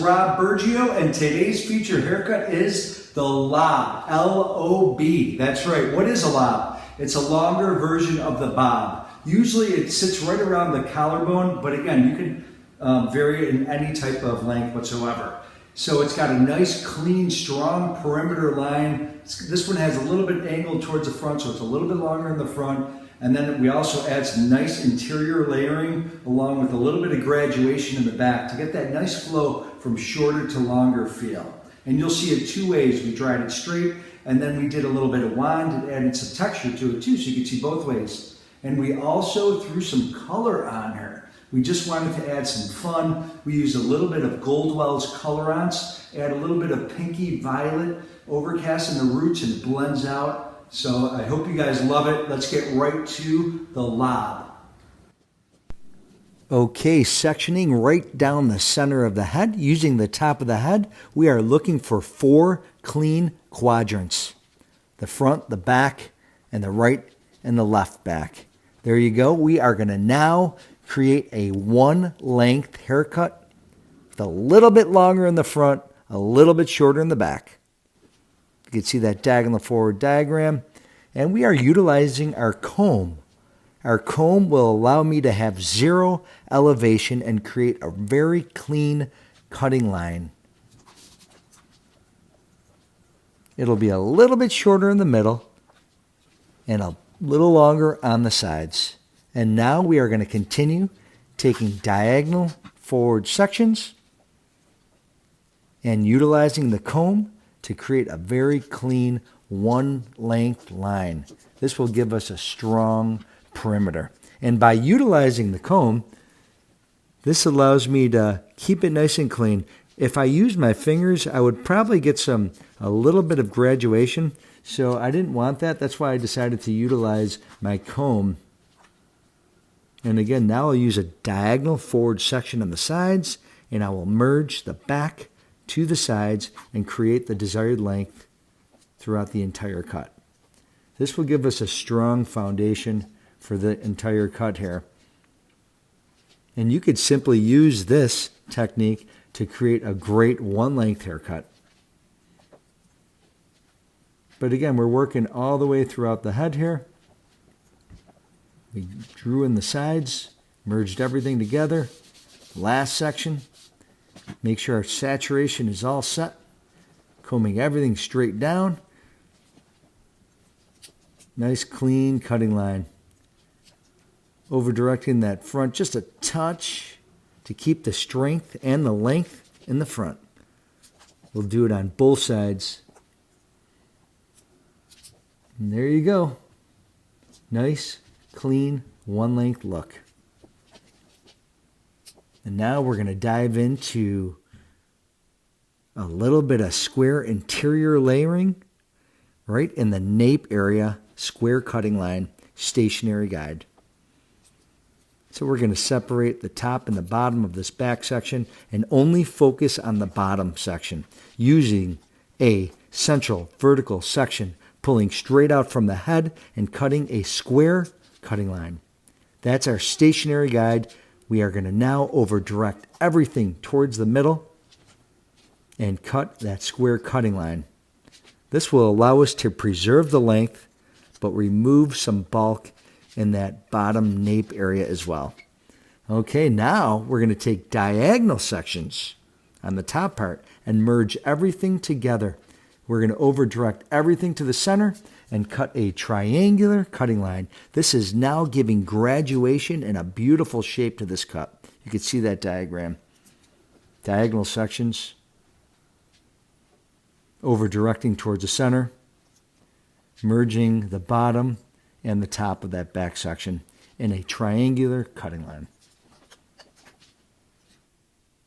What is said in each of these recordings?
Rob Burgio, and today's featured haircut is the Lob, L-O-B. That's right, what is a lob? It's a longer version of the bob. Usually it sits right around the collarbone, but again, you can vary it in any type of length whatsoever. So it's got a nice, clean, strong perimeter line. This one has a little bit angled towards the front, so it's a little bit longer in the front. And then we also add some nice interior layering along with a little bit of graduation in the back to get that nice flow from shorter to longer feel. And you'll see it two ways. We dried it straight, and then we did a little bit of wand and added some texture to it too, so you can see both ways. And we also threw some color on her. We just wanted to add some fun. We used a little bit of Goldwell's colorants, add a little bit of pinky violet overcast in the roots, and it blends out. So I hope you guys love it. Let's get right to the lob. Okay, sectioning right down the center of the head. Using the top of the head, we are looking for 4 clean quadrants. The front, the back, and the right and the left back. There you go. We are going to now create a 1 length haircut with a little bit longer in the front, a little bit shorter in the back. You can see that diagonal forward diagram. And we are utilizing our comb. Our comb will allow me to have 0 elevation and create a very clean cutting line. It'll be a little bit shorter in the middle and a little longer on the sides. And now we are going to continue taking diagonal forward sections and utilizing the comb to create a very clean 1 length line. This will give us a strong perimeter. And by utilizing the comb, this allows me to keep it nice and clean. If I used my fingers, I would probably get a little bit of graduation. So I didn't want that. That's why I decided to utilize my comb. And again, now I'll use a diagonal forward section on the sides, and I will merge the back to the sides and create the desired length throughout the entire cut. This will give us a strong foundation for the entire cut here. And you could simply use this technique to create a great 1 length haircut. But again, we're working all the way throughout the head here. We drew in the sides, merged everything together. Last section. Make sure our saturation is all set. Combing everything straight down. Nice clean cutting line. Over directing that front just a touch to keep the strength and the length in the front. We'll do it on both sides. And there you go. Nice, clean, 1 length look. And now we're going to dive into a little bit of square interior layering right in the nape area, square cutting line, stationary guide. So we're going to separate the top and the bottom of this back section and only focus on the bottom section using a central vertical section, pulling straight out from the head and cutting a square cutting line. That's our stationary guide. We are going to now over direct everything towards the middle and cut that square cutting line. This will allow us to preserve the length but remove some bulk in that bottom nape area as well. Okay, now we're going to take diagonal sections on the top part and merge everything together. We're going to over direct everything to the center and cut a triangular cutting line. This is now giving graduation and a beautiful shape to this cut. You can see that diagram. Diagonal sections, over directing towards the center, merging the bottom and the top of that back section in a triangular cutting line.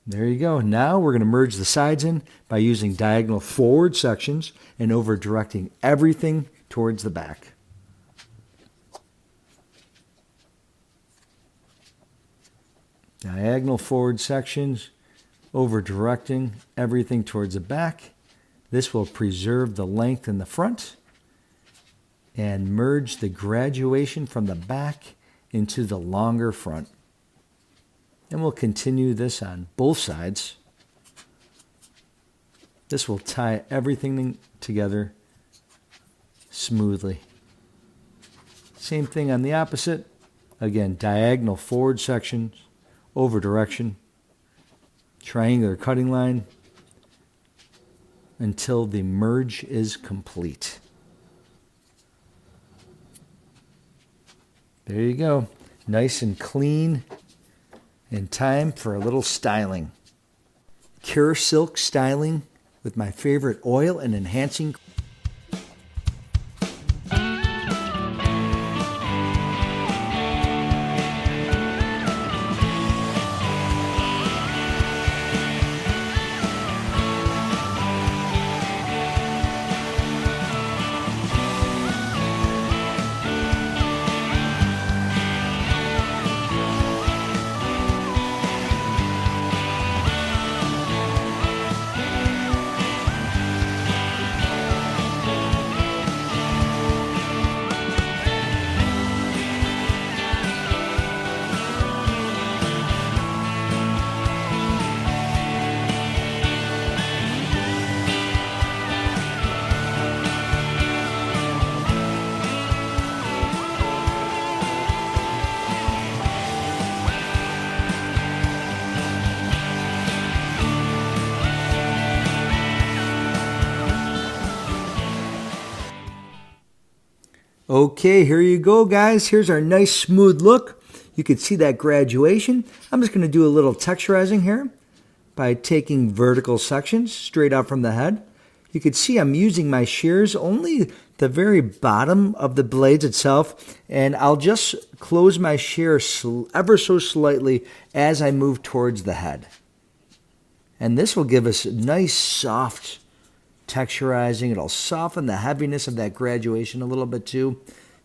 There you go. Now we're going to merge the sides in by using diagonal forward sections and over directing everything towards the back. Diagonal forward sections, over directing everything towards the back. This will preserve the length in the front and merge the graduation from the back into the longer front. And we'll continue this on both sides. This will tie everything together smoothly. Same thing on the opposite. Again, diagonal forward sections, over direction, triangular cutting line until the merge is complete. There you go. Nice and clean, and time for a little styling. Cure Silk styling with my favorite oil and enhancing. Okay, here you go, guys. Here's our nice smooth look. You can see that graduation. I'm just going to do a little texturizing here by taking vertical sections straight out from the head. You can see I'm using my shears only the very bottom of the blades itself, and I'll just close my shear ever so slightly as I move towards the head. And this will give us a nice soft texturizing. It'll soften the heaviness of that graduation a little bit too.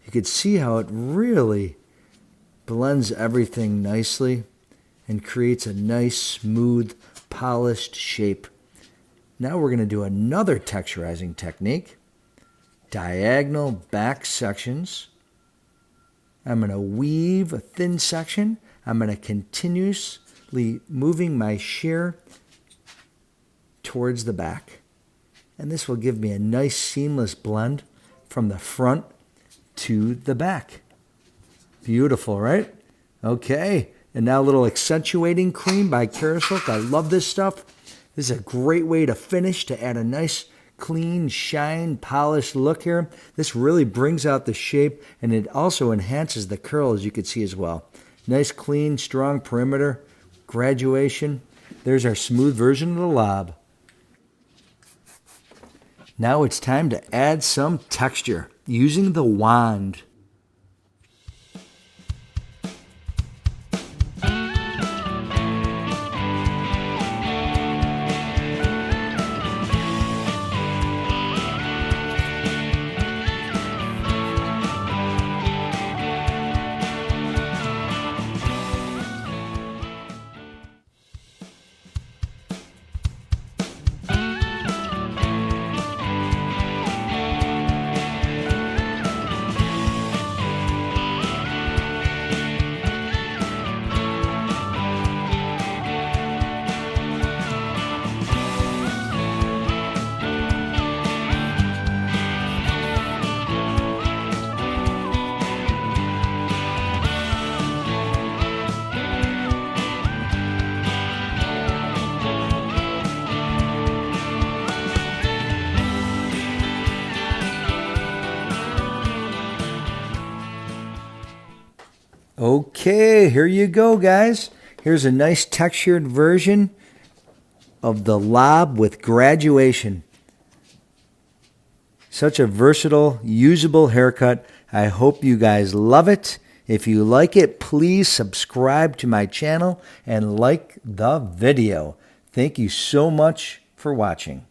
You can see how it really blends everything nicely and creates a nice, smooth, polished shape. Now we're going to do another texturizing technique. Diagonal back sections. I'm going to weave a thin section. I'm going to continuously moving my shear towards the back. And this will give me a nice seamless blend from the front to the back. Beautiful, right? Okay, and now a little accentuating cream by Cure Silk. I love this stuff. This is a great way to finish, to add a nice, clean, shine, polished look here. This really brings out the shape, and it also enhances the curl, as you can see as well. Nice, clean, strong perimeter, graduation. There's our smooth version of the lob. Now it's time to add some texture using the wand. Okay, here you go, guys. Here's a nice textured version of the lob with graduation. Such a versatile, usable haircut. I hope you guys love it. If you like it, please subscribe to my channel and like the video. Thank you so much for watching.